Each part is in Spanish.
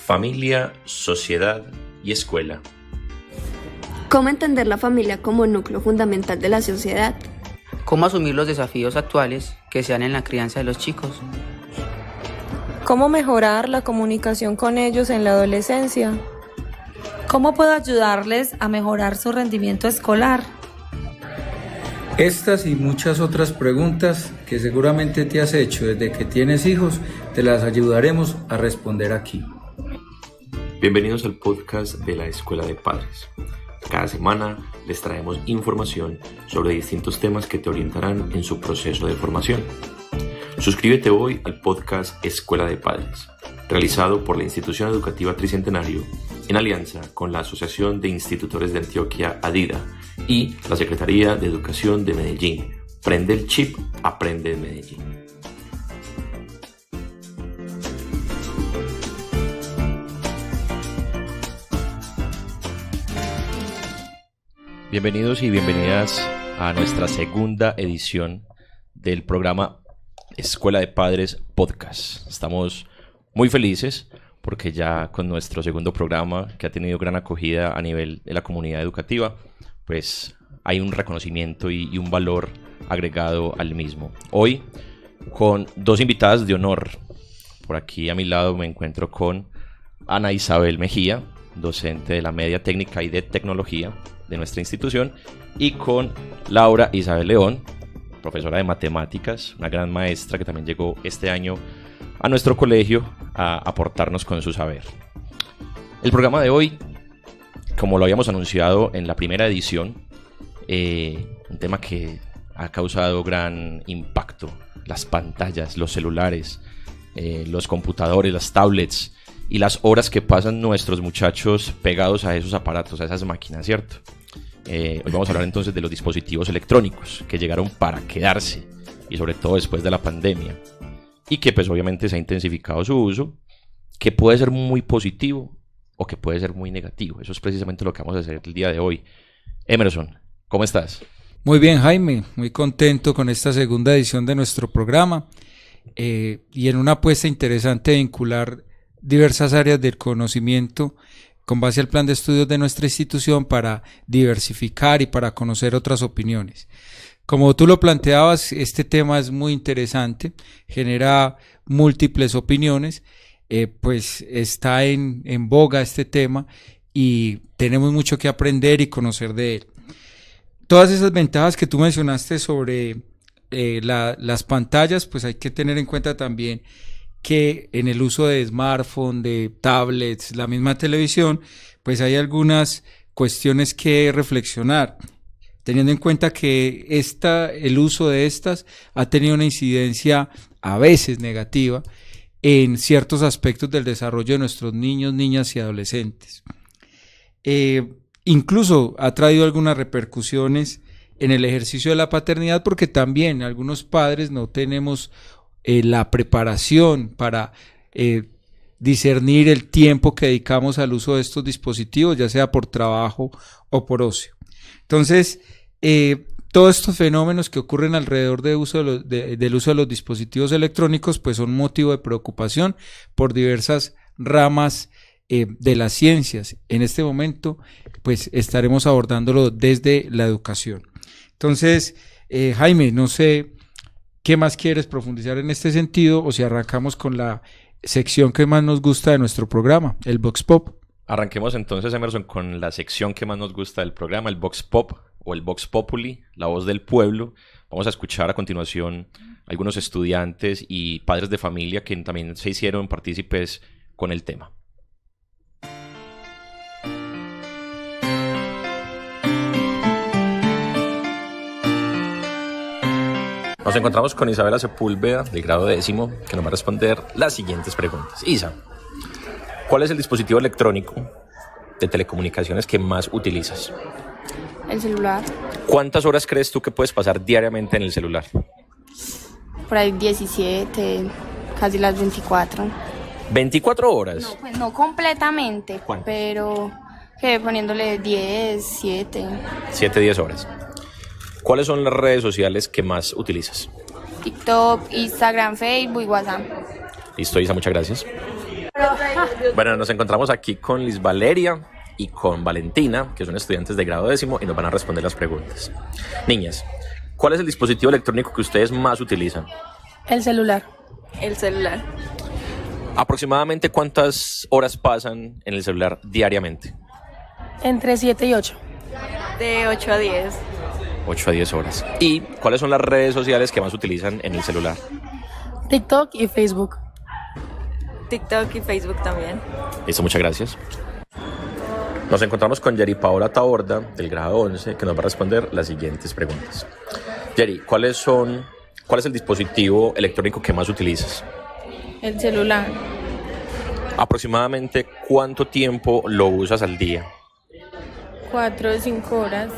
Familia, sociedad y escuela. ¿Cómo entender la familia como núcleo fundamental de la sociedad? ¿Cómo asumir los desafíos actuales que se dan en la crianza de los chicos? ¿Cómo mejorar la comunicación con ellos en la adolescencia? ¿Cómo puedo ayudarles a mejorar su rendimiento escolar? Estas y muchas otras preguntas que seguramente te has hecho desde que tienes hijos, te las ayudaremos a responder aquí. Bienvenidos al podcast de la Escuela de Padres. Cada semana les traemos información sobre distintos temas que te orientarán en su proceso de formación. Suscríbete hoy al podcast Escuela de Padres, realizado por la Institución Educativa Tricentenario en alianza con la Asociación de Institutores de Antioquia, ADIDA, y la Secretaría de Educación de Medellín. Prende el chip, aprende en Medellín. Bienvenidos y bienvenidas a nuestra segunda edición del programa Escuela de Padres Podcast. Estamos muy felices porque ya con nuestro segundo programa, que ha tenido gran acogida a nivel de la comunidad educativa, pues hay un reconocimiento y un valor agregado al mismo. Hoy con dos invitadas de honor. Por aquí a mi lado me encuentro con Ana Isabel Mejía, docente de la Media Técnica y de Tecnología de nuestra institución, y con Laura Isabel León, profesora de matemáticas, una gran maestra que también llegó este año a nuestro colegio a aportarnos con su saber. El programa de hoy, como lo habíamos anunciado en la primera edición, un tema que ha causado gran impacto: las pantallas, los celulares, los computadores, las tablets y las horas que pasan nuestros muchachos pegados a esos aparatos, a esas máquinas, ¿cierto? Hoy vamos a hablar entonces de los dispositivos electrónicos que llegaron para quedarse, y sobre todo después de la pandemia, y que pues obviamente se ha intensificado su uso, que puede ser muy positivo o que puede ser muy negativo. Eso es precisamente lo que vamos a hacer el día de hoy. Emerson, ¿cómo estás? Muy bien, Jaime, muy contento con esta segunda edición de nuestro programa, y en una apuesta interesante de vincular diversas áreas del conocimiento con base al plan de estudios de nuestra institución para diversificar y para conocer otras opiniones. Como tú lo planteabas, este tema es muy interesante, genera múltiples opiniones, pues está en boga este tema y tenemos mucho que aprender y conocer de él. Todas esas ventajas que tú mencionaste sobre las pantallas, pues hay que tener en cuenta también que en el uso de smartphone, de tablets, la misma televisión, pues hay algunas cuestiones que reflexionar, teniendo en cuenta que el uso de estas ha tenido una incidencia a veces negativa en ciertos aspectos del desarrollo de nuestros niños, niñas y adolescentes. Incluso ha traído algunas repercusiones en el ejercicio de la paternidad, porque también algunos padres no tenemos la preparación para discernir el tiempo que dedicamos al uso de estos dispositivos, ya sea por trabajo o por ocio. Entonces, todos estos fenómenos que ocurren alrededor del uso de los dispositivos electrónicos, pues son motivo de preocupación por diversas ramas de las ciencias. En este momento, pues estaremos abordándolo desde la educación. Entonces, Jaime, no sé ¿qué más quieres profundizar en este sentido, o si arrancamos con la sección que más nos gusta de nuestro programa, el Vox Pop? Arranquemos entonces, Emerson, con la sección que más nos gusta del programa, el Vox Pop o el Vox Populi, la voz del pueblo. Vamos a escuchar a continuación algunos estudiantes y padres de familia que también se hicieron partícipes con el tema. Nos encontramos con Isabela Sepúlveda, del grado 10º, que nos va a responder las siguientes preguntas. Isa, ¿cuál es el dispositivo electrónico de telecomunicaciones que más utilizas? El celular. ¿Cuántas horas crees tú que puedes pasar diariamente en el celular? Por ahí 17, casi las 24. ¿24 horas? No, pues no completamente, ¿cuánto? Pero que poniéndole 10, 7. 7, 10 horas. ¿Cuáles son las redes sociales que más utilizas? TikTok, Instagram, Facebook y WhatsApp. Listo, Isa, muchas gracias. Bueno, nos encontramos aquí con Liz Valeria y con Valentina, que son estudiantes de grado 10º y nos van a responder las preguntas. Niñas, ¿cuál es el dispositivo electrónico que ustedes más utilizan? El celular. El celular. ¿Aproximadamente cuántas horas pasan en el celular diariamente? Entre 7 y 8. De 8 a 10. 8 a 10 horas. ¿Y cuáles son las redes sociales que más utilizan en el celular? TikTok y Facebook. TikTok y Facebook también. Listo, muchas gracias. Nos encontramos con Yeri Paola Taborda, del grado 11, que nos va a responder las siguientes preguntas. Yeri, ¿cuál es el dispositivo electrónico que más utilizas? El celular. ¿Aproximadamente cuánto tiempo lo usas al día? 4 o 5 horas.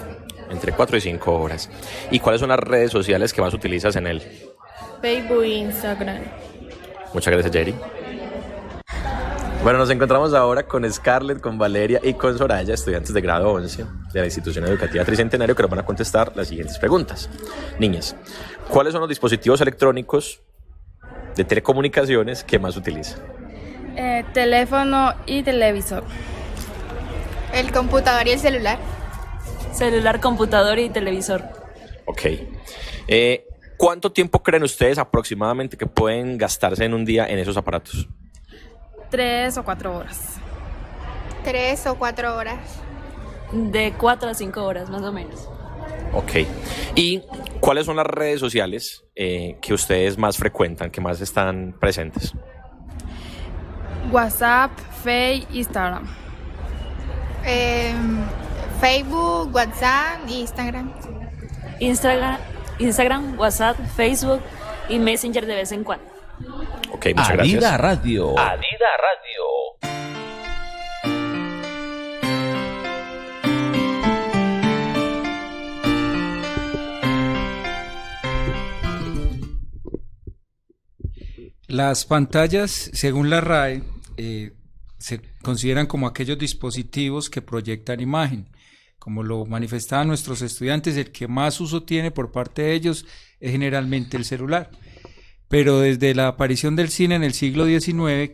Entre 4 y 5 horas. ¿Y cuáles son las redes sociales que más utilizas en él? Facebook e Instagram. Muchas gracias, Yeri. Bueno, nos encontramos ahora con Scarlett, con Valeria y con Soraya, estudiantes de grado 11 de la institución educativa Tricentenario, que nos van a contestar las siguientes preguntas. Niñas, ¿cuáles son los dispositivos electrónicos de telecomunicaciones que más utilizan? Teléfono y televisor. El computador y el celular. Celular, computador y televisor. Ok. ¿Cuánto tiempo creen ustedes aproximadamente que pueden gastarse en un día en esos aparatos? 3 o 4 horas. 3 o 4 horas. De 4 a 5 horas, más o menos. Ok. ¿Y cuáles son las redes sociales que ustedes más frecuentan, que más están presentes? WhatsApp, Facebook, Instagram. Facebook, WhatsApp, Instagram. Instagram, WhatsApp, Facebook y Messenger de vez en cuando. Ok, muchas gracias. Adida Radio. Las pantallas, según la RAE, se consideran como aquellos dispositivos que proyectan imagen. Como lo manifestaban nuestros estudiantes, el que más uso tiene por parte de ellos es generalmente el celular. Pero desde la aparición del cine en el siglo XIX,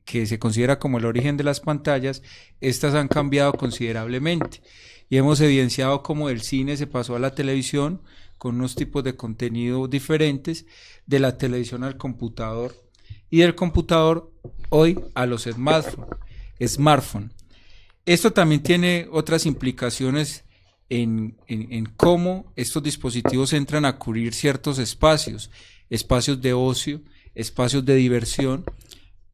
que se considera como el origen de las pantallas, estas han cambiado considerablemente. Y hemos evidenciado cómo del cine se pasó a la televisión con unos tipos de contenido diferentes, de la televisión al computador y del computador hoy a los smartphone. Esto también tiene otras implicaciones en cómo estos dispositivos entran a cubrir ciertos espacios de ocio, espacios de diversión,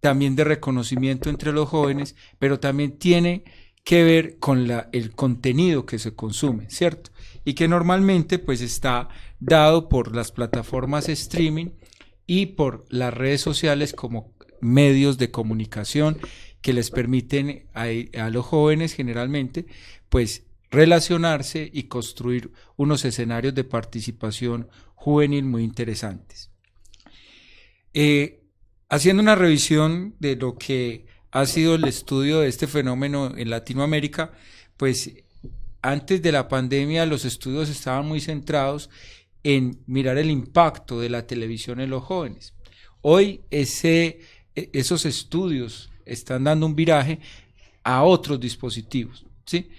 también de reconocimiento entre los jóvenes, pero también tiene que ver con el contenido que se consume, ¿cierto? Y que normalmente pues está dado por las plataformas streaming y por las redes sociales como medios de comunicación que les permiten a los jóvenes generalmente pues relacionarse y construir unos escenarios de participación juvenil muy interesantes. Haciendo una revisión de lo que ha sido el estudio de este fenómeno en Latinoamérica, pues antes de la pandemia los estudios estaban muy centrados en mirar el impacto de la televisión en los jóvenes. Hoy esos estudios están dando un viraje a otros dispositivos, ¿sí?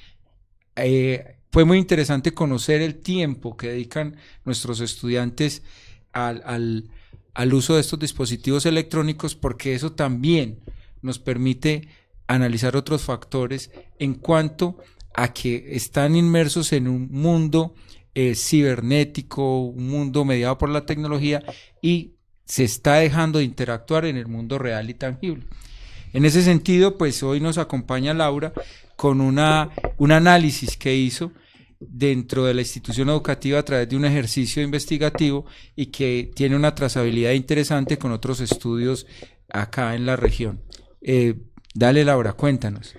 Fue muy interesante conocer el tiempo que dedican nuestros estudiantes al uso de estos dispositivos electrónicos, porque eso también nos permite analizar otros factores en cuanto a que están inmersos en un mundo cibernético, un mundo mediado por la tecnología, y se está dejando de interactuar en el mundo real y tangible. En ese sentido, pues hoy nos acompaña Laura con un análisis que hizo dentro de la institución educativa a través de un ejercicio investigativo y que tiene una trazabilidad interesante con otros estudios acá en la región. Dale, Laura, cuéntanos.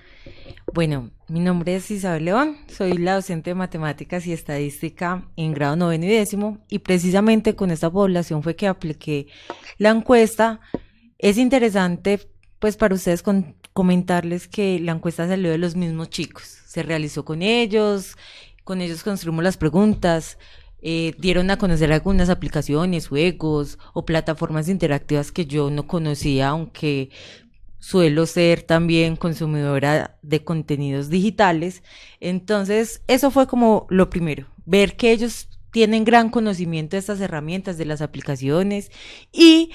Bueno, mi nombre es Isabel León, soy la docente de Matemáticas y Estadística en grado 9 y 10, y precisamente con esta población fue que apliqué la encuesta. Es interesante pues para ustedes comentarles que la encuesta salió de los mismos chicos, se realizó con ellos construimos las preguntas, dieron a conocer algunas aplicaciones, juegos o plataformas interactivas que yo no conocía, aunque suelo ser también consumidora de contenidos digitales. Entonces, eso fue como lo primero, ver que ellos tienen gran conocimiento de estas herramientas, de las aplicaciones, y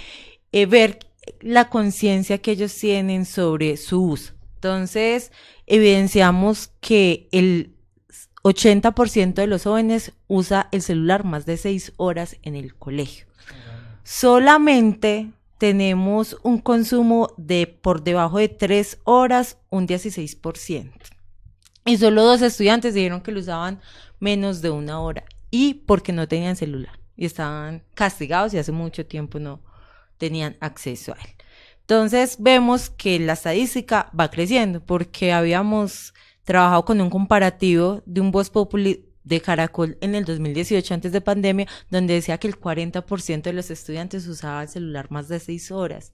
ver la conciencia que ellos tienen sobre su uso. Entonces, evidenciamos que el 80% de los jóvenes usa el celular más de 6 horas en el colegio. Solamente tenemos un consumo de por debajo de 3 horas, un 16%. Y solo 2 estudiantes dijeron que lo usaban menos de 1 hora, y porque no tenían celular y estaban castigados y hace mucho tiempo no tenían acceso a él. Entonces vemos que la estadística va creciendo, porque habíamos trabajado con un comparativo de un Voz Populi de Caracol en el 2018, antes de pandemia, donde decía que el 40% de los estudiantes usaba el celular más de 6 horas.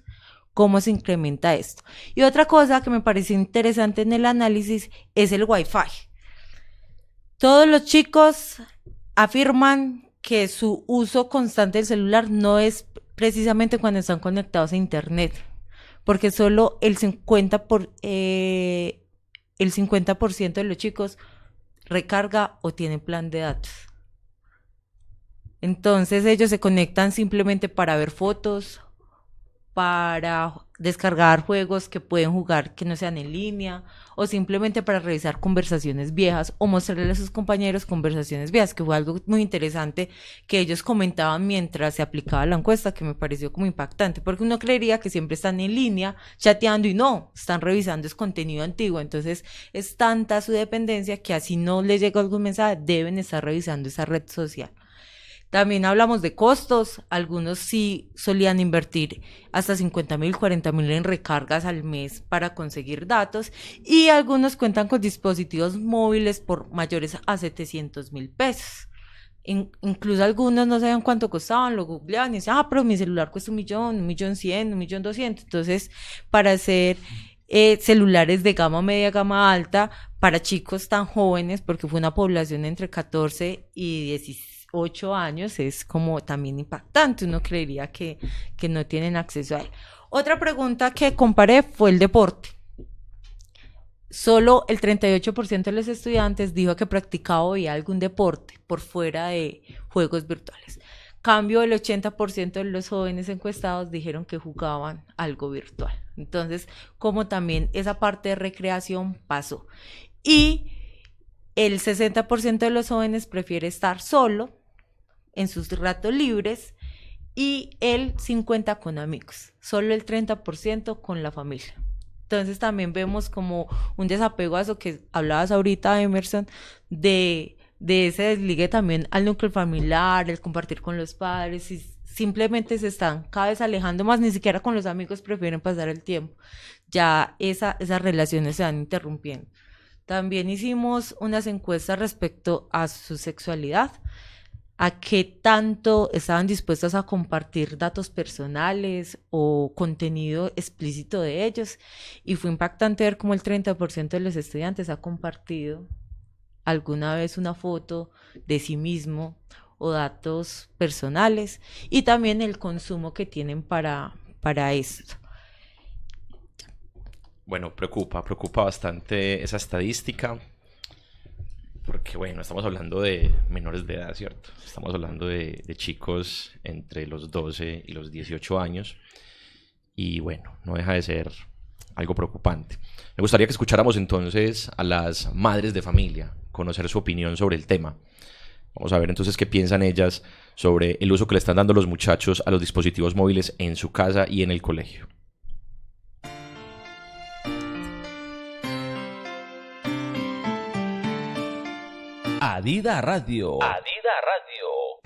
¿Cómo se incrementa esto? Y otra cosa que me pareció interesante en el análisis es el Wi-Fi. Todos los chicos afirman que su uso constante del celular no es precisamente cuando están conectados a internet, porque solo el 50% de los chicos recarga o tiene plan de datos. Entonces ellos se conectan simplemente para ver fotos, para descargar juegos que pueden jugar que no sean en línea, o simplemente para revisar conversaciones viejas o mostrarle a sus compañeros conversaciones viejas, que fue algo muy interesante que ellos comentaban mientras se aplicaba la encuesta, que me pareció como impactante, porque uno creería que siempre están en línea chateando, y no, están revisando es contenido antiguo. Entonces es tanta su dependencia que así no les llega algún mensaje, deben estar revisando esa red social. También hablamos de costos. Algunos sí solían invertir hasta 50,000, 40,000 en recargas al mes para conseguir datos, y algunos cuentan con dispositivos móviles por mayores a 700,000 pesos. Incluso algunos no sabían cuánto costaban, lo googleaban y decían, pero mi celular cuesta 1,000,000, 1,100,000, 1,200,000. Entonces, para hacer celulares de gama media, gama alta, para chicos tan jóvenes, porque fue una población entre 14 y 18 años, es como también impactante. Uno creería que no tienen acceso a él. Otra pregunta que comparé fue el deporte. Solo el 38% de los estudiantes dijo que practicaba o veía algún deporte por fuera de juegos virtuales. Cambio, el 80% de los jóvenes encuestados dijeron que jugaban algo virtual. Entonces, como también esa parte de recreación pasó. Y el 60% de los jóvenes prefiere estar solo en sus ratos libres, y el 50% con amigos, solo el 30% con la familia. Entonces también vemos como un desapego a eso que hablabas ahorita, Emerson, de ese desligue también al núcleo familiar, el compartir con los padres, y simplemente se están cada vez alejando más, ni siquiera con los amigos prefieren pasar el tiempo. Ya esas relaciones se van interrumpiendo. También hicimos unas encuestas respecto a su sexualidad, a qué tanto estaban dispuestos a compartir datos personales o contenido explícito de ellos, y fue impactante ver cómo el 30% de los estudiantes ha compartido alguna vez una foto de sí mismo o datos personales, y también el consumo que tienen para esto. Bueno, preocupa bastante esa estadística, porque bueno, estamos hablando de menores de edad, ¿cierto? Estamos hablando de chicos entre los 12 y los 18 años, y bueno, no deja de ser algo preocupante. Me gustaría que escucháramos entonces a las madres de familia, conocer su opinión sobre el tema. Vamos a ver entonces qué piensan ellas sobre el uso que le están dando los muchachos a los dispositivos móviles en su casa y en el colegio. Adida Radio.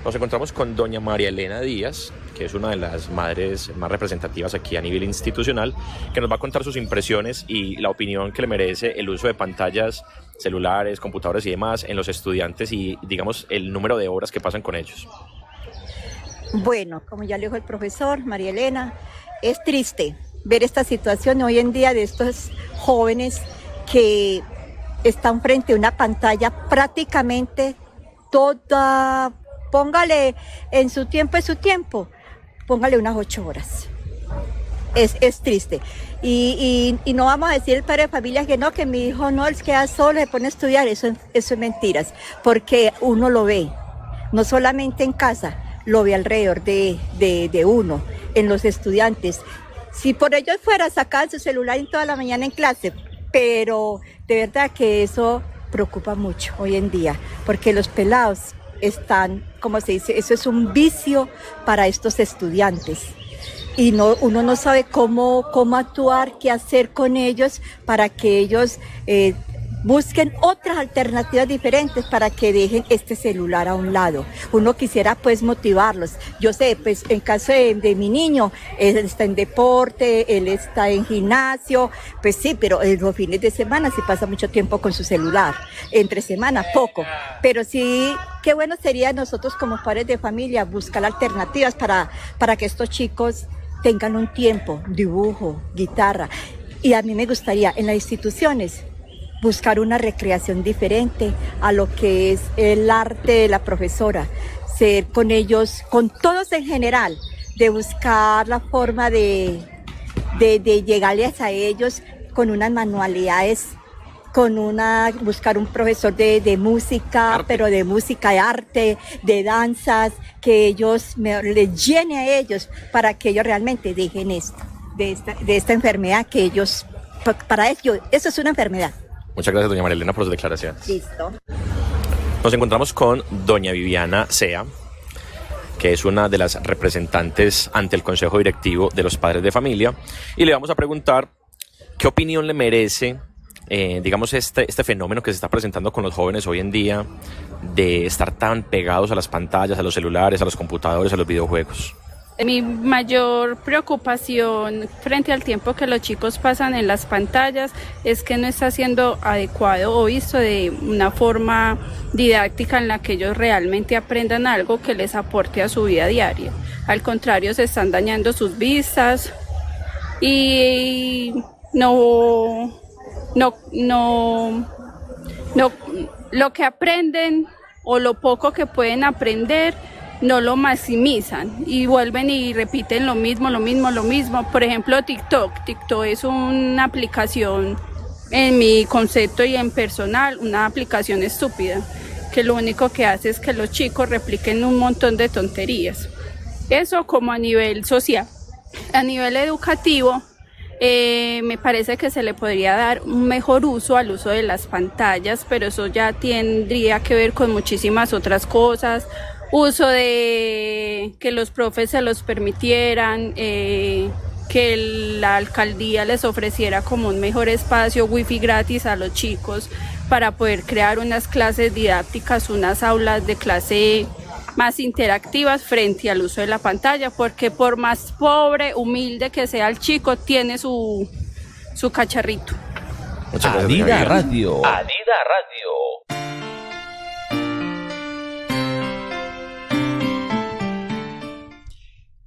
Nos encontramos con doña María Elena Díaz, que es una de las madres más representativas aquí a nivel institucional, que nos va a contar sus impresiones y la opinión que le merece el uso de pantallas, celulares, computadores y demás en los estudiantes, y digamos el número de horas que pasan con ellos. Bueno, como ya le dijo el profesor, María Elena, es triste ver esta situación hoy en día de estos jóvenes que están frente a una pantalla prácticamente toda, póngale en su tiempo, póngale unas 8 horas. es triste. Y no vamos a decir el padre de familia que no, que mi hijo no, él queda solo, se pone a estudiar, eso es mentiras, porque uno lo ve, no solamente en casa, lo ve alrededor de uno, en los estudiantes. Si por ellos fuera, sacar su celular en toda la mañana en clase, pero de verdad que eso preocupa mucho hoy en día, porque los pelados están, como se dice, eso es un vicio para estos estudiantes. Y uno no sabe cómo actuar, qué hacer con ellos para que ellos busquen otras alternativas diferentes para que dejen este celular a un lado. Uno quisiera pues motivarlos. Yo sé, pues en caso de mi niño, él está en deporte, él está en gimnasio, pues sí, pero en los fines de semana sí pasa mucho tiempo con su celular. Entre semana poco, pero sí, qué bueno sería nosotros como padres de familia buscar alternativas para que estos chicos tengan un tiempo, dibujo, guitarra. Y a mí me gustaría en las instituciones buscar una recreación diferente a lo que es el arte de la profesora, ser con ellos, con todos en general, de buscar la forma de llegarles a ellos con unas manualidades, buscar un profesor de música, pero de música, de arte, de danzas, que ellos les llene a ellos para que ellos realmente dejen esto, de esta enfermedad que ellos, para ellos, eso es una enfermedad. Muchas gracias, doña María Elena, por sus declaraciones. Listo. Nos encontramos con doña Viviana Sea, que es una de las representantes ante el Consejo Directivo de los Padres de Familia, y le vamos a preguntar qué opinión le merece, digamos, este fenómeno que se está presentando con los jóvenes hoy en día, de estar tan pegados a las pantallas, a los celulares, a los computadores, a los videojuegos. Mi mayor preocupación frente al tiempo que los chicos pasan en las pantallas es que no está siendo adecuado o visto de una forma didáctica en la que ellos realmente aprendan algo que les aporte a su vida diaria. Al contrario, se están dañando sus vistas y no lo que aprenden o lo poco que pueden aprender no lo maximizan y vuelven y repiten lo mismo. Por ejemplo, TikTok es una aplicación, en mi concepto y en personal, una aplicación estúpida, que lo único que hace es que los chicos repliquen un montón de tonterías. Eso como a nivel social. A nivel educativo, me parece que se le podría dar un mejor uso al uso de las pantallas, pero eso ya tendría que ver con muchísimas otras cosas. Uso de que los profes se los permitieran, que la alcaldía les ofreciera como un mejor espacio, wifi gratis a los chicos para poder crear unas clases didácticas, unas aulas de clase más interactivas frente al uso de la pantalla, porque por más pobre, humilde que sea el chico, tiene su cacharrito. Muchas gracias, Adida Radio.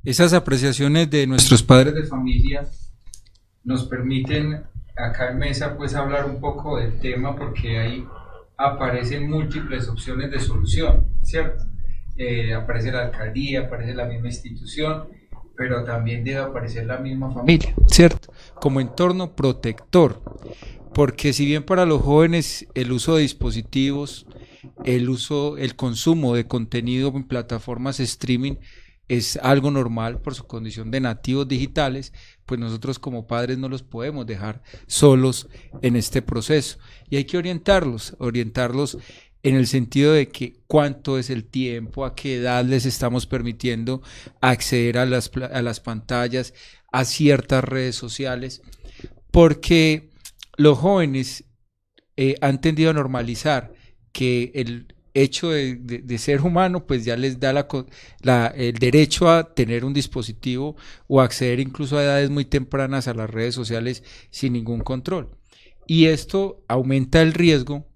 Esas apreciaciones de nuestros padres de familia nos permiten acá en mesa pues hablar un poco del tema, porque ahí aparecen múltiples opciones de solución, ¿cierto? Aparece la alcaldía, aparece la misma institución, pero también debe aparecer la misma familia, ¿cierto? Como entorno protector, porque si bien para los jóvenes el uso de dispositivos, el consumo de contenido en plataformas streaming es algo normal por su condición de nativos digitales, pues nosotros como padres no los podemos dejar solos en este proceso y hay que orientarlos en el sentido de que cuánto es el tiempo, a qué edad les estamos permitiendo acceder a las pantallas, a ciertas redes sociales, porque los jóvenes han tendido a normalizar que el hecho de ser humano pues ya les da el derecho a tener un dispositivo o acceder incluso a edades muy tempranas a las redes sociales sin ningún control, y esto aumenta el riesgo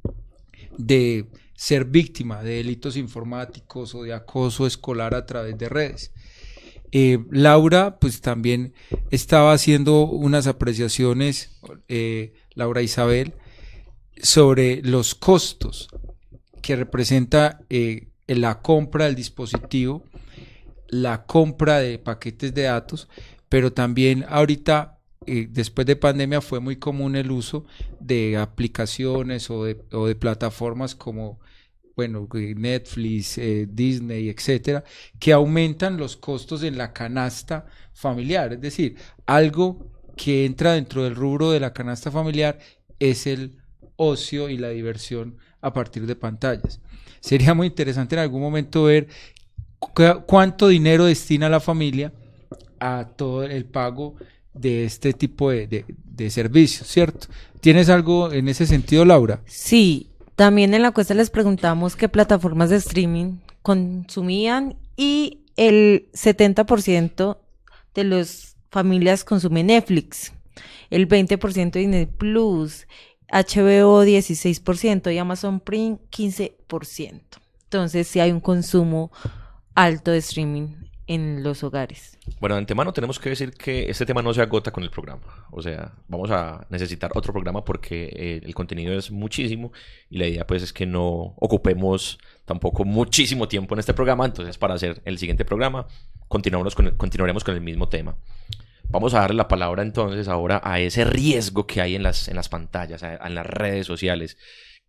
de ser víctima de delitos informáticos o de acoso escolar a través de redes. Laura pues también estaba haciendo unas apreciaciones, Laura Isabel, sobre los costos que representa la compra del dispositivo, la compra de paquetes de datos, pero también ahorita, después de pandemia, fue muy común el uso de aplicaciones o de plataformas como, bueno, Netflix, Disney, etcétera, que aumentan los costos en la canasta familiar. Es decir, algo que entra dentro del rubro de la canasta familiar es el ocio y la diversión a partir de pantallas. Sería muy interesante en algún momento ver cuánto dinero destina la familia a todo el pago de este tipo de servicios, ¿cierto? ¿Tienes algo en ese sentido, Laura? Sí, también en la encuesta les preguntamos qué plataformas de streaming consumían y el 70% de las familias consume Netflix, el 20% Disney Plus, HBO 16% y Amazon Prime 15%. Entonces sí hay un consumo alto de streaming en los hogares. Bueno, de antemano tenemos que decir que este tema no se agota con el programa. O sea, vamos a necesitar otro programa porque el contenido es muchísimo y la idea pues es que no ocupemos tampoco muchísimo tiempo en este programa. Entonces, para hacer el siguiente programa continuaremos con el mismo tema. Vamos a darle la palabra entonces ahora a ese riesgo que hay en las pantallas, en las redes sociales.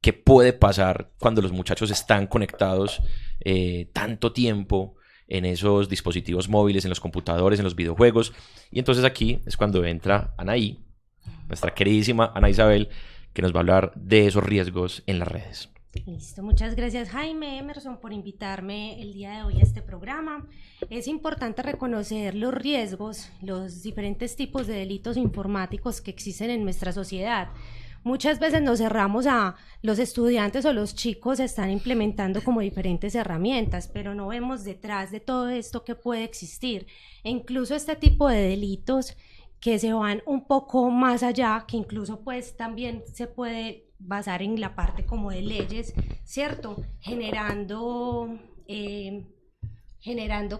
¿Qué puede pasar cuando los muchachos están conectados tanto tiempo en esos dispositivos móviles, en los computadores, en los videojuegos? Y entonces aquí es cuando entra Anaí, nuestra queridísima Ana Isabel, que nos va a hablar de esos riesgos en las redes. Listo, muchas gracias Jaime Emerson por invitarme el día de hoy a este programa. Es importante reconocer los riesgos, los diferentes tipos de delitos informáticos que existen en nuestra sociedad. Muchas veces nos cerramos a los estudiantes o los chicos están implementando como diferentes herramientas, pero no vemos detrás de todo esto que puede existir. E incluso este tipo de delitos que se van un poco más allá, que incluso pues también se puede basar en la parte como de leyes, ¿cierto? Generando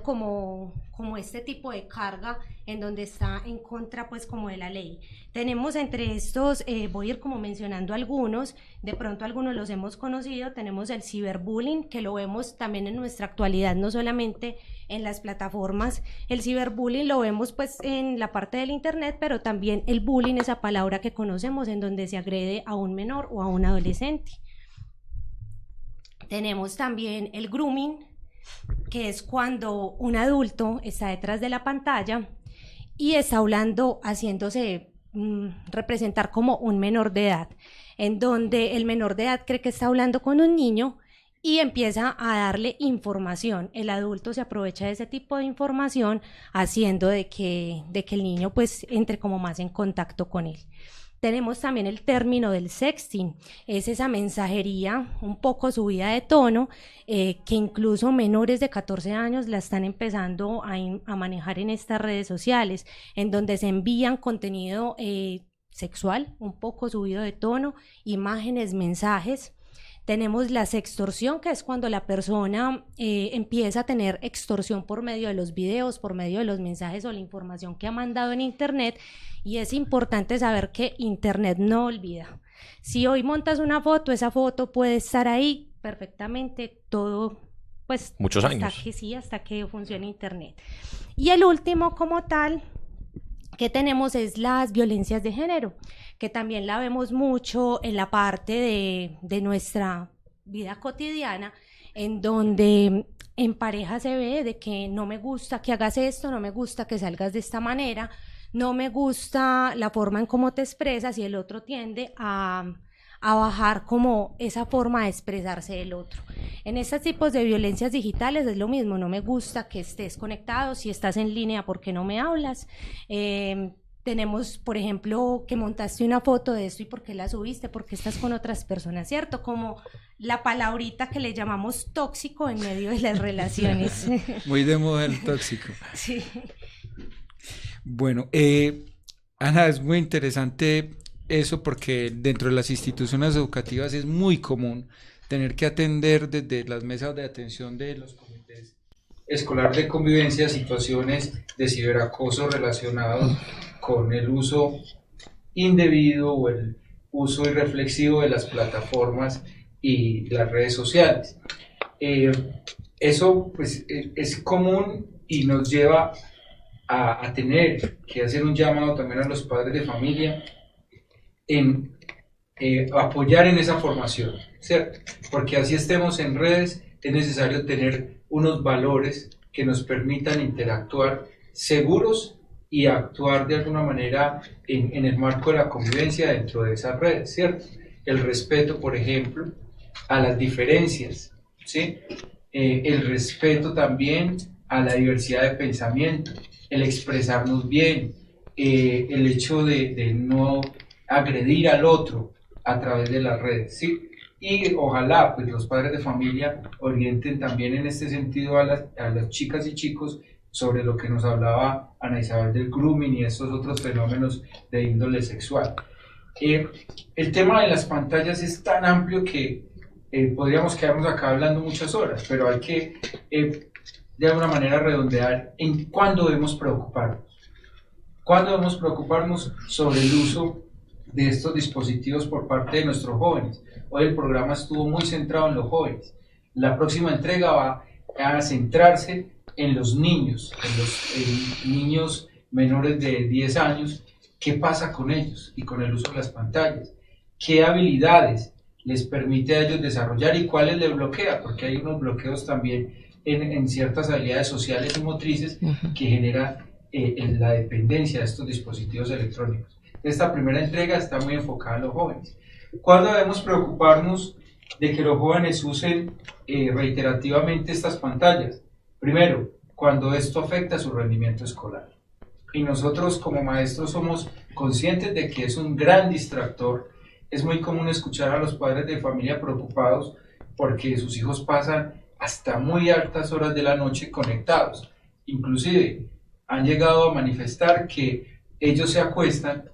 como este tipo de carga en donde está en contra pues como de la ley. Tenemos entre estos, voy a ir como mencionando algunos, de pronto algunos los hemos conocido. Tenemos el ciberbullying, que lo vemos también en nuestra actualidad, no solamente en las plataformas. El ciberbullying lo vemos pues en la parte del internet, pero también el bullying, esa palabra que conocemos en donde se agrede a un menor o a un adolescente. Tenemos también el grooming, que es cuando un adulto está detrás de la pantalla y está hablando, haciéndose representar como un menor de edad, en donde el menor de edad cree que está hablando con un niño y empieza a darle información. El adulto se aprovecha de ese tipo de información haciendo de que el niño pues entre como más en contacto con él. Tenemos también el término del sexting, es esa mensajería un poco subida de tono que incluso menores de 14 años la están empezando a manejar en estas redes sociales, en donde se envían contenido sexual un poco subido de tono, imágenes, mensajes. Tenemos la sextorsión, que es cuando la persona empieza a tener extorsión por medio de los videos, por medio de los mensajes o la información que ha mandado en internet. Y es importante saber que internet no olvida. Si hoy montas una foto, esa foto puede estar ahí perfectamente todo, pues muchos años. Hasta que funcione internet. Y el último como tal que tenemos es las violencias de género, que también la vemos mucho en la parte de nuestra vida cotidiana, en donde en pareja se ve de que no me gusta que hagas esto, no me gusta que salgas de esta manera, no me gusta la forma en cómo te expresas, y el otro tiende a bajar como esa forma de expresarse del otro. En estos tipos de violencias digitales es lo mismo, no me gusta que estés conectado, si estás en línea, ¿por qué no me hablas? Tenemos, por ejemplo, que montaste una foto de esto y ¿por qué la subiste? Porque estás con otras personas, ¿cierto? Como la palabrita que le llamamos tóxico en medio de las relaciones. Muy de moda el tóxico. Sí. Bueno, Ana, es muy interesante eso porque dentro de las instituciones educativas es muy común tener que atender desde las mesas de atención de los comités escolares de convivencia situaciones de ciberacoso relacionados con el uso indebido o el uso irreflexivo de las plataformas y las redes sociales. Eso pues es común y nos lleva a tener que hacer un llamado también a los padres de familia en apoyar en esa formación, ¿cierto? Porque así estemos en redes, es necesario tener unos valores que nos permitan interactuar seguros y actuar de alguna manera en el marco de la convivencia dentro de esas redes, ¿cierto? El respeto, por ejemplo, a las diferencias, ¿sí? El respeto también a la diversidad de pensamiento, el expresarnos bien, el hecho de no agredir al otro a través de las redes, ¿sí? Y ojalá pues los padres de familia orienten también en este sentido a las chicas y chicos sobre lo que nos hablaba Ana Isabel del grooming y estos otros fenómenos de índole sexual. El tema de las pantallas es tan amplio que podríamos quedarnos acá hablando muchas horas, pero hay que de alguna manera redondear en cuándo debemos preocuparnos. ¿Cuándo debemos preocuparnos sobre el uso de estos dispositivos por parte de nuestros jóvenes? Hoy el programa estuvo muy centrado en los jóvenes. La próxima entrega va a centrarse en los niños, en los niños menores de 10 años. ¿Qué pasa con ellos y con el uso de las pantallas? ¿Qué habilidades les permite a ellos desarrollar y cuáles les bloquea? Porque hay unos bloqueos también en ciertas habilidades sociales y motrices que genera la dependencia de estos dispositivos electrónicos. Esta primera entrega está muy enfocada en los jóvenes. ¿Cuándo debemos preocuparnos de que los jóvenes usen reiterativamente estas pantallas? Primero, cuando esto afecta su rendimiento escolar. Y nosotros como maestros somos conscientes de que es un gran distractor. Es muy común escuchar a los padres de familia preocupados porque sus hijos pasan hasta muy altas horas de la noche conectados. Inclusive han llegado a manifestar que ellos se acuestan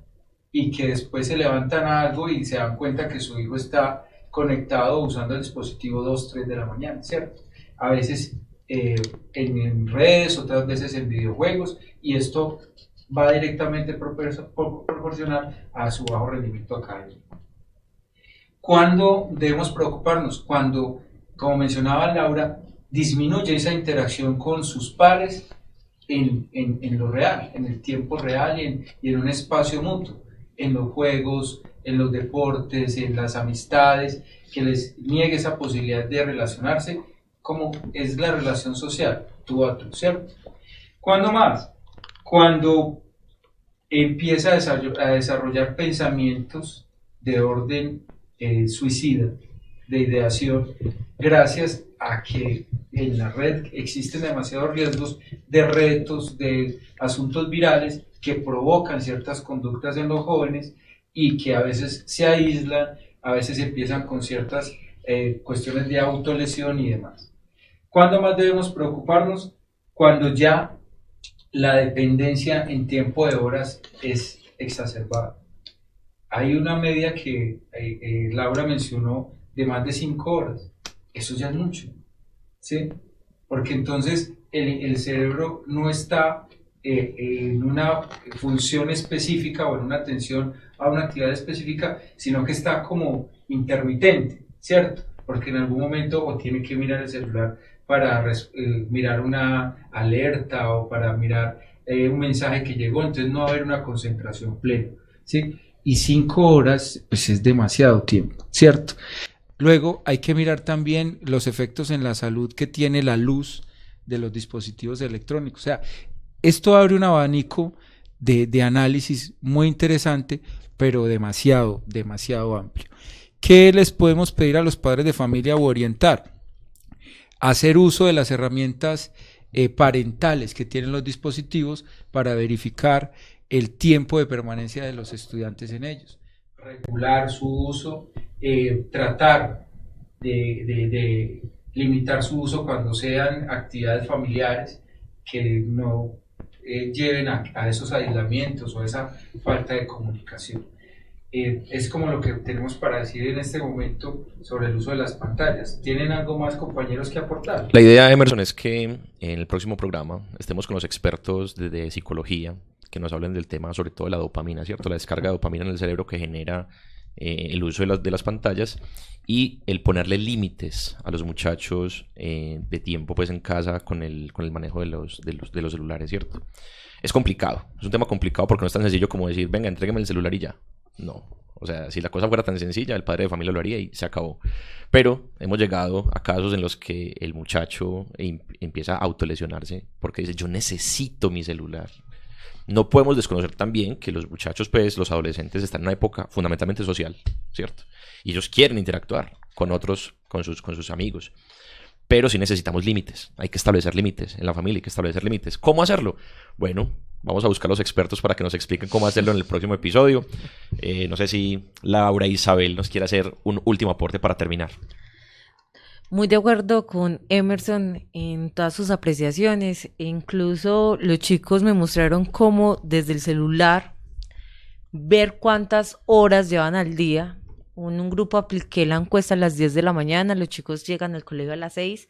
y que después se levantan a algo y se dan cuenta que su hijo está conectado usando el dispositivo 2, 3 de la mañana, ¿cierto? A veces en redes, otras veces en videojuegos, y esto va directamente proporcional a su bajo rendimiento académico. ¿Cuándo debemos preocuparnos? Cuando, como mencionaba Laura, disminuye esa interacción con sus pares en lo real, en el tiempo real y en un espacio mutuo, en los juegos, en los deportes, en las amistades, que les niegue esa posibilidad de relacionarse como es la relación social, tú a tú, ¿cierto? ¿Cuándo más? Cuando empieza a desarrollar pensamientos de orden suicida, de ideación, gracias a que en la red existen demasiados riesgos de retos, de asuntos virales que provocan ciertas conductas en los jóvenes y que a veces se aíslan, a veces empiezan con ciertas cuestiones de autolesión y demás. ¿Cuándo más debemos preocuparnos? Cuando ya la dependencia en tiempo de horas es exacerbada. Hay una media que Laura mencionó de más de 5 horas. Eso ya es mucho, ¿sí? Porque entonces el cerebro no está en una función específica o en una atención a una actividad específica, sino que está como intermitente, ¿cierto? Porque en algún momento o tiene que mirar el celular para mirar una alerta o para mirar un mensaje que llegó, entonces no va a haber una concentración plena, ¿sí? Y 5 horas pues es demasiado tiempo, ¿cierto? Luego hay que mirar también los efectos en la salud que tiene la luz de los dispositivos electrónicos. O sea, esto abre un abanico de análisis muy interesante, pero demasiado amplio. ¿Qué les podemos pedir a los padres de familia o orientar? Hacer uso de las herramientas parentales que tienen los dispositivos para verificar el tiempo de permanencia de los estudiantes en ellos. Regular su uso, tratar de limitar su uso cuando sean actividades familiares que no lleven a esos aislamientos o esa falta de comunicación. Es como lo que tenemos para decir en este momento sobre el uso de las pantallas. ¿Tienen algo más, compañeros, que aportar? La idea, Emerson, es que en el próximo programa estemos con los expertos de psicología que nos hablen del tema, sobre todo de la dopamina, ¿cierto? La descarga de dopamina en el cerebro que genera el uso de las pantallas y el ponerle límites a los muchachos de tiempo pues en casa con el manejo de los celulares, ¿cierto? Es complicado, es un tema complicado porque no es tan sencillo como decir, venga, entrégueme el celular y ya. No, o sea, si la cosa fuera tan sencilla, el padre de familia lo haría y se acabó. Pero hemos llegado a casos en los que el muchacho empieza a autolesionarse porque dice, yo necesito mi celular. No podemos desconocer también que los muchachos, pues, los adolescentes están en una época fundamentalmente social, ¿cierto? Y ellos quieren interactuar con otros, con sus amigos. Pero sí necesitamos límites, hay que establecer límites, en la familia hay que establecer límites. ¿Cómo hacerlo? Bueno, vamos a buscar a los expertos para que nos expliquen cómo hacerlo en el próximo episodio. No sé si Laura e Isabel nos quiere hacer un último aporte para terminar. Muy de acuerdo con Emerson en todas sus apreciaciones. Incluso los chicos me mostraron cómo desde el celular ver cuántas horas llevan al día. En un grupo apliqué la encuesta a las 10 de la mañana, los chicos llegan al colegio a las 6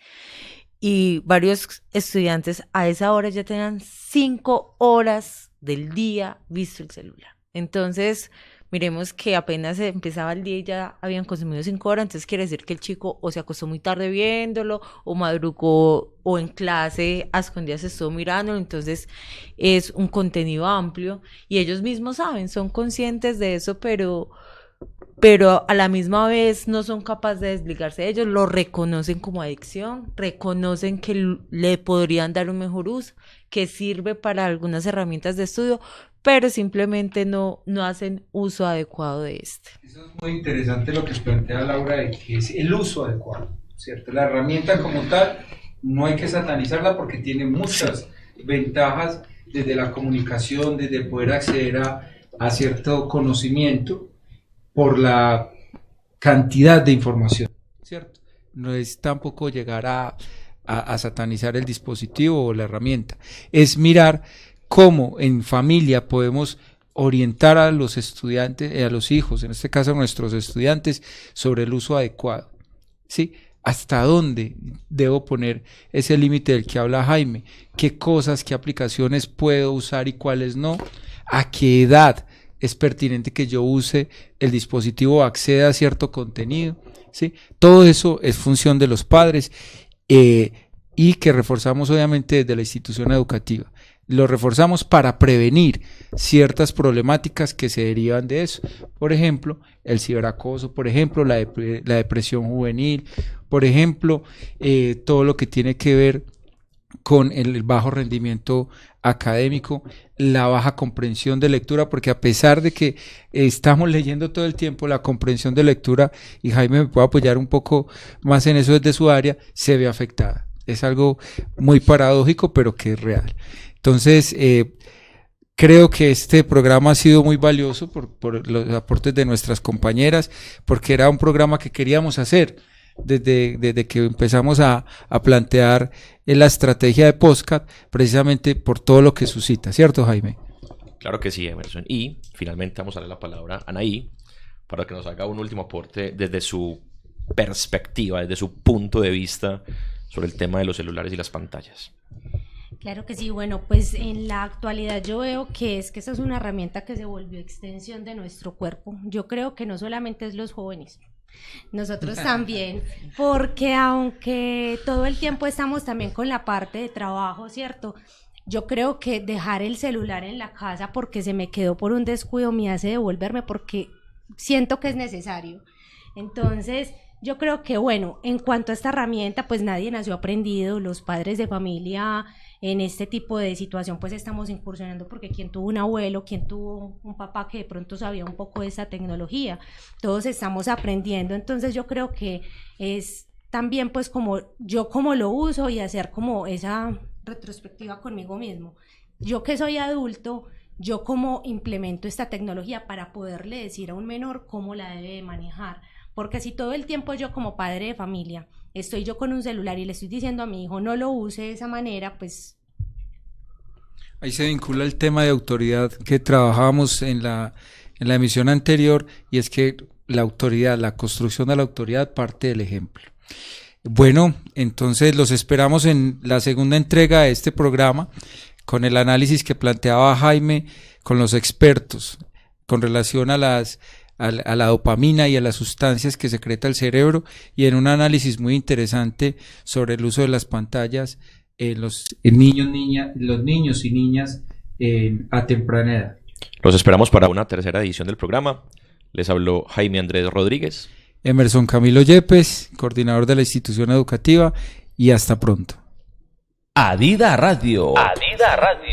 y varios estudiantes a esa hora ya tenían 5 horas del día visto el celular. Entonces, miremos que apenas empezaba el día y ya habían consumido 5 horas, entonces quiere decir que el chico o se acostó muy tarde viéndolo, o madrugó, o en clase a escondidas estuvo mirándolo, entonces es un contenido amplio y ellos mismos saben, son conscientes de eso, pero a la misma vez no son capaces de desligarse de ellos, lo reconocen como adicción, reconocen que le podrían dar un mejor uso, que sirve para algunas herramientas de estudio, pero simplemente no hacen uso adecuado de este. Eso es muy interesante lo que plantea Laura, de que es el uso adecuado, ¿cierto? La herramienta como tal no hay que satanizarla porque tiene muchas ventajas desde la comunicación, desde poder acceder a cierto conocimiento por la cantidad de información, ¿cierto? No es tampoco llegar a satanizar el dispositivo o la herramienta, es mirar cómo en familia podemos orientar a los estudiantes, a los hijos, en este caso a nuestros estudiantes, sobre el uso adecuado, ¿sí? ¿Hasta dónde debo poner ese límite del que habla Jaime? ¿Qué cosas, qué aplicaciones puedo usar y cuáles no? ¿A qué edad es pertinente que yo use el dispositivo o acceda a cierto contenido? ¿Sí? Todo eso es función de los padres y que reforzamos obviamente desde la institución educativa. Lo reforzamos para prevenir ciertas problemáticas que se derivan de eso. Por ejemplo, el ciberacoso, por ejemplo, la depresión juvenil, por ejemplo, todo lo que tiene que ver con el bajo rendimiento académico, la baja comprensión de lectura, porque a pesar de que estamos leyendo todo el tiempo, la comprensión de lectura, y Jaime me puede apoyar un poco más en eso desde su área, se ve afectada. Es algo muy paradójico, pero que es real. Entonces, creo que este programa ha sido muy valioso por los aportes de nuestras compañeras, porque era un programa que queríamos hacer desde que empezamos a plantear la estrategia de podcast, precisamente por todo lo que suscita, ¿cierto, Jaime? Claro que sí, Emerson. Y finalmente vamos a darle la palabra a Anaí para que nos haga un último aporte desde su perspectiva, desde su punto de vista sobre el tema de los celulares y las pantallas. Claro que sí, bueno, pues en la actualidad yo veo que esa es una herramienta que se volvió extensión de nuestro cuerpo. Yo creo que no solamente es los jóvenes, nosotros también, porque aunque todo el tiempo estamos también con la parte de trabajo, ¿cierto? Yo creo que dejar el celular en la casa porque se me quedó por un descuido me hace devolverme porque siento que es necesario. Entonces, yo creo que, bueno, en cuanto a esta herramienta, pues nadie nació aprendido, los padres de familia en este tipo de situación pues estamos incursionando porque quien tuvo un abuelo, quien tuvo un papá que de pronto sabía un poco de esa tecnología, todos estamos aprendiendo, entonces yo creo que es también pues como lo uso y hacer como esa retrospectiva conmigo mismo, yo que soy adulto, yo cómo implemento esta tecnología para poderle decir a un menor cómo la debe manejar. Porque si todo el tiempo yo como padre de familia estoy yo con un celular y le estoy diciendo a mi hijo no lo use de esa manera, pues... Ahí se vincula el tema de autoridad que trabajábamos en la emisión anterior, y es que la autoridad, la construcción de la autoridad parte del ejemplo. Bueno, entonces los esperamos en la segunda entrega de este programa con el análisis que planteaba Jaime con los expertos con relación a a la dopamina y a las sustancias que secreta el cerebro, y en un análisis muy interesante sobre el uso de las pantallas en los niños y niñas a temprana edad. Los esperamos para una tercera edición del programa. Les habló Jaime Andrés Rodríguez, Emerson Camilo Yepes, coordinador de la institución educativa, y hasta pronto. Adida Radio. Adida Radio.